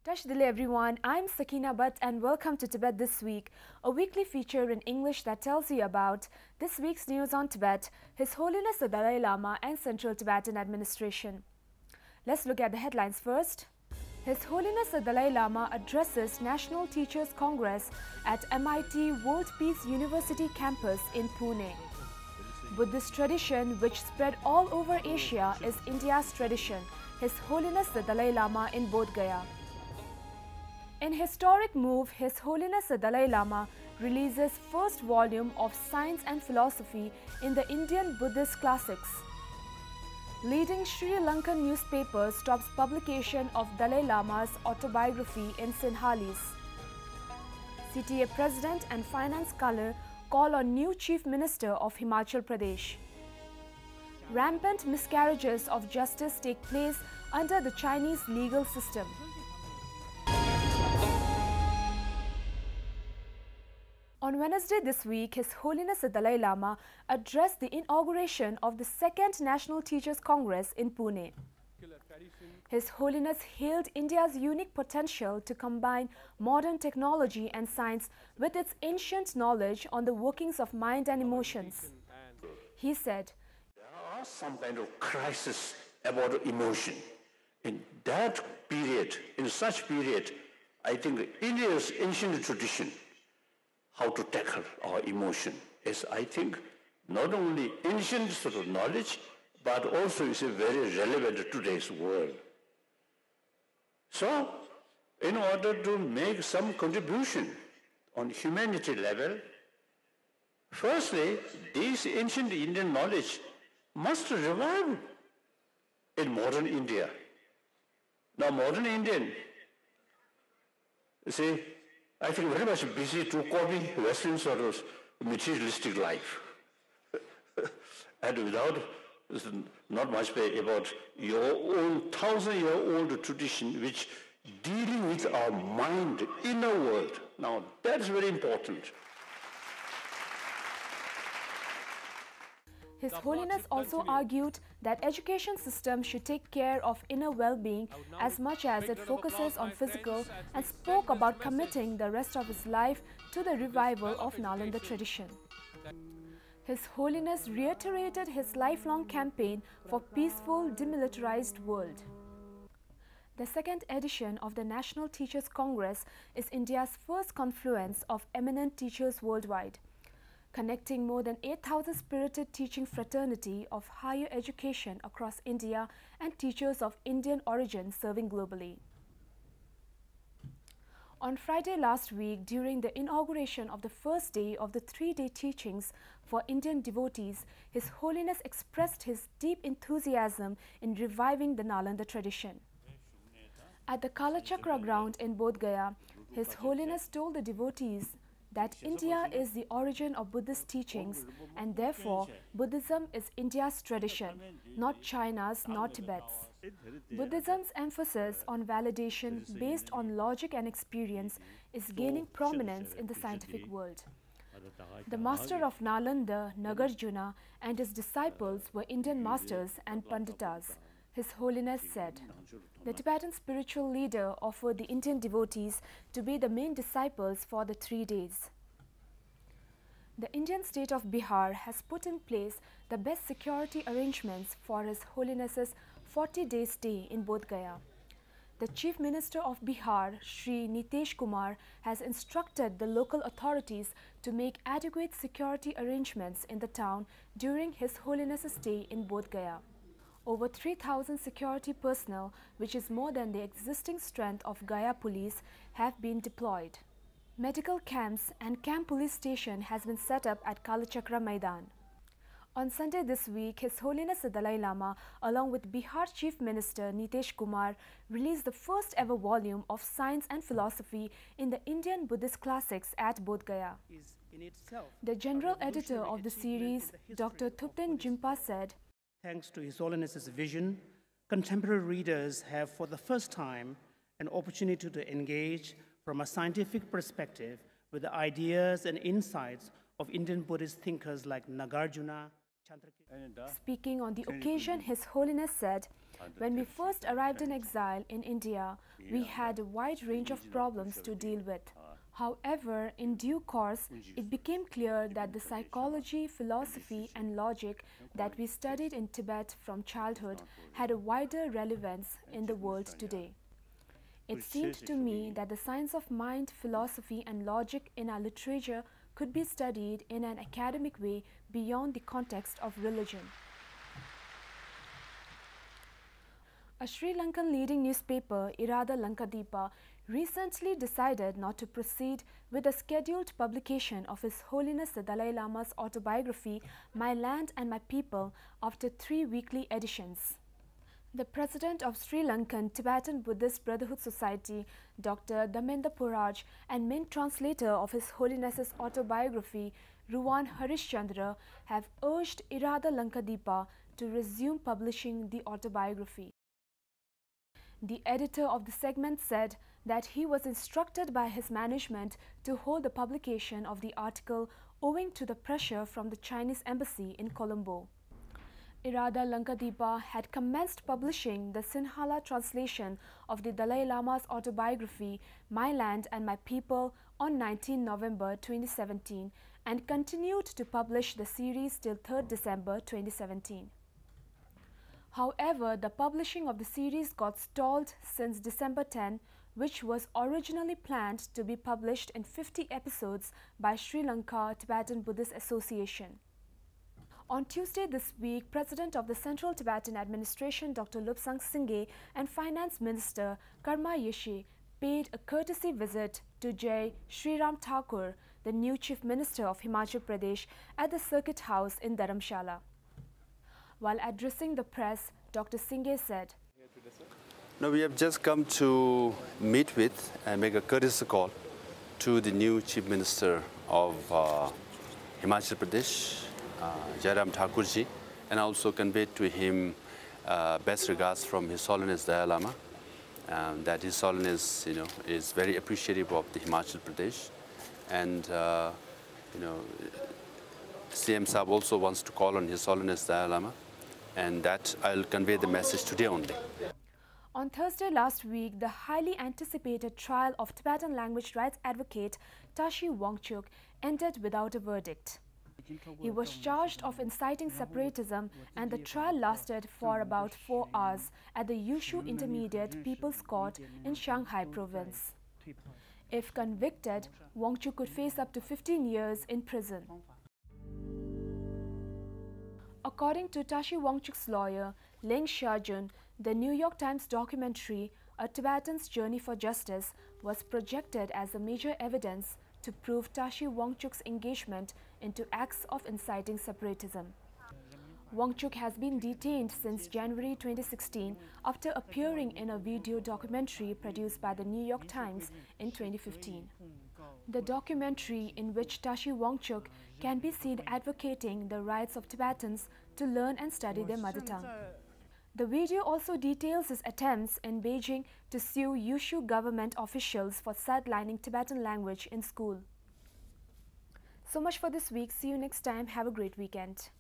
Tashi everyone, I'm Sakina Bhatt and welcome to Tibet This Week, a weekly feature in English that tells you about this week's news on Tibet, His Holiness the Dalai Lama and Central Tibetan Administration. Let's look at the headlines first. His Holiness the Dalai Lama addresses National Teachers Congress at MIT World Peace University campus in Pune. Buddhist tradition, which spread all over Asia, is India's tradition. His Holiness the Dalai Lama in Bodhgaya. In historic move, His Holiness the Dalai Lama releases first volume of Science and Philosophy in the Indian Buddhist classics. Leading Sri Lankan newspaper stops publication of Dalai Lama's autobiography in Sinhalese. CTA President and Finance Scholar call on new Chief Minister of Himachal Pradesh. Rampant miscarriages of justice take place under the Chinese legal system. On Wednesday this week, His Holiness the Dalai Lama addressed the inauguration of the Second National Teachers Congress in Pune. His Holiness hailed India's unique potential to combine modern technology and science with its ancient knowledge on the workings of mind and emotions. He said, "There are some kind of crisis about emotion. In that period, in such period, I think India's ancient tradition, how to tackle our emotion, is, I think, not only ancient sort of knowledge, but also is very relevant to today's world. So, in order to make some contribution on humanity level, firstly, this ancient Indian knowledge must revive in modern India. Now, modern Indian, you see, I think very much busy to copy Western sort of materialistic life. And without, not much about your own 1,000-year-old tradition which dealing with our mind, inner world. Now, that's very important. His Holiness also argued that education system should take care of inner well-being as much as it focuses on physical, and spoke about committing the rest of his life to the revival of Nalanda tradition. His Holiness reiterated his lifelong campaign for peaceful, demilitarized world. The second edition of the National Teachers Congress is India's first confluence of eminent teachers worldwide, connecting more than 8,000 spirited teaching fraternity of higher education across India and teachers of Indian origin serving globally. On Friday last week, during the inauguration of the first day of the three-day teachings for Indian devotees, His Holiness expressed his deep enthusiasm in reviving the Nalanda tradition. At the Kalachakra ground in Bodhgaya, His Holiness told the devotees that India is the origin of Buddhist teachings, and therefore Buddhism is India's tradition, not China's nor Tibet's. Buddhism's emphasis on validation based on logic and experience is gaining prominence in the scientific world. The master of Nalanda, Nagarjuna, and his disciples were Indian masters and panditas. His Holiness said, the Tibetan spiritual leader offered the Indian devotees to be the main disciples for the 3 days. The Indian state of Bihar has put in place the best security arrangements for His Holiness's 40-day stay in Bodhgaya. The Chief Minister of Bihar, Shri Nitish Kumar, has instructed the local authorities to make adequate security arrangements in the town during His Holiness's stay in Bodhgaya. Over 3,000 security personnel, which is more than the existing strength of Gaya police, have been deployed. Medical camps and camp police station has been set up at Kalachakra Maidan. On Sunday this week, His Holiness the Dalai Lama, along with Bihar Chief Minister Nitish Kumar, released the first ever volume of Science and Philosophy in the Indian Buddhist classics at Bodhgaya. The general editor of the series, Dr. Thupten Jimpa, said, "Thanks to His Holiness's vision, contemporary readers have for the first time an opportunity to engage from a scientific perspective with the ideas and insights of Indian Buddhist thinkers like Nagarjuna, Speaking on the occasion, His Holiness said, "When we first arrived in exile in India, we had a wide range of problems to deal with. However, in due course, it became clear that the psychology, philosophy and logic that we studied in Tibet from childhood had a wider relevance in the world today. It seemed to me that the science of mind, philosophy and logic in our literature could be studied in an academic way beyond the context of religion." A Sri Lankan leading newspaper, Irada Lankadipa, recently decided not to proceed with the scheduled publication of His Holiness the Dalai Lama's autobiography, My Land and My People, after 3 weekly editions. The president of Sri Lankan Tibetan Buddhist Brotherhood Society, Dr. Dhamendra Puraj, and main translator of His Holiness's autobiography, Ruwan Harishchandra, have urged Irada Lankadipa to resume publishing the autobiography. The editor of the segment said that he was instructed by his management to hold the publication of the article owing to the pressure from the Chinese embassy in Colombo. Irada Lankadipa had commenced publishing the Sinhala translation of the Dalai Lama's autobiography, My Land and My People, on 19 November 2017 and continued to publish the series till 3rd December 2017. However, the publishing of the series got stalled since December 10, which was originally planned to be published in 50 episodes by Sri Lanka Tibetan Buddhist Association. On Tuesday this week, President of the Central Tibetan Administration Dr. Lobsang Singye and Finance Minister Karma Yeshe paid a courtesy visit to Jai Sri Ram Thakur, the new Chief Minister of Himachal Pradesh, at the Circuit House in Dharamshala. While addressing the press, Dr. Singye said, "No, we have just come to meet with and make a courtesy call to the new Chief Minister of Himachal Pradesh, Jairam Thakurji, and also convey to him best regards from His Holiness Dalai Lama, that His Holiness, is very appreciative of the Himachal Pradesh, and CM Saab also wants to call on His Holiness Dalai Lama, and that I'll convey the message today only." On Thursday last week, the highly anticipated trial of Tibetan language rights advocate Tashi Wangchuck ended without a verdict. He was charged of inciting separatism, and the trial lasted for about 4 hours at the Yushu Intermediate People's Court in Shanghai province. If convicted, Wangchuck could face up to 15 years in prison. According to Tashi Wangchuck's lawyer, Ling Xiaojun, the New York Times documentary, A Tibetan's Journey for Justice, was projected as a major evidence to prove Tashi Wangchuck's engagement into acts of inciting separatism. Wangchuck has been detained since January 2016 after appearing in a video documentary produced by the New York Times in 2015. The documentary, in which Tashi Wangchuck can be seen advocating the rights of Tibetans to learn and study their mother tongue. The video also details his attempts in Beijing to sue Yushu government officials for sidelining Tibetan language in school. So much for this week. See you next time. Have a great weekend.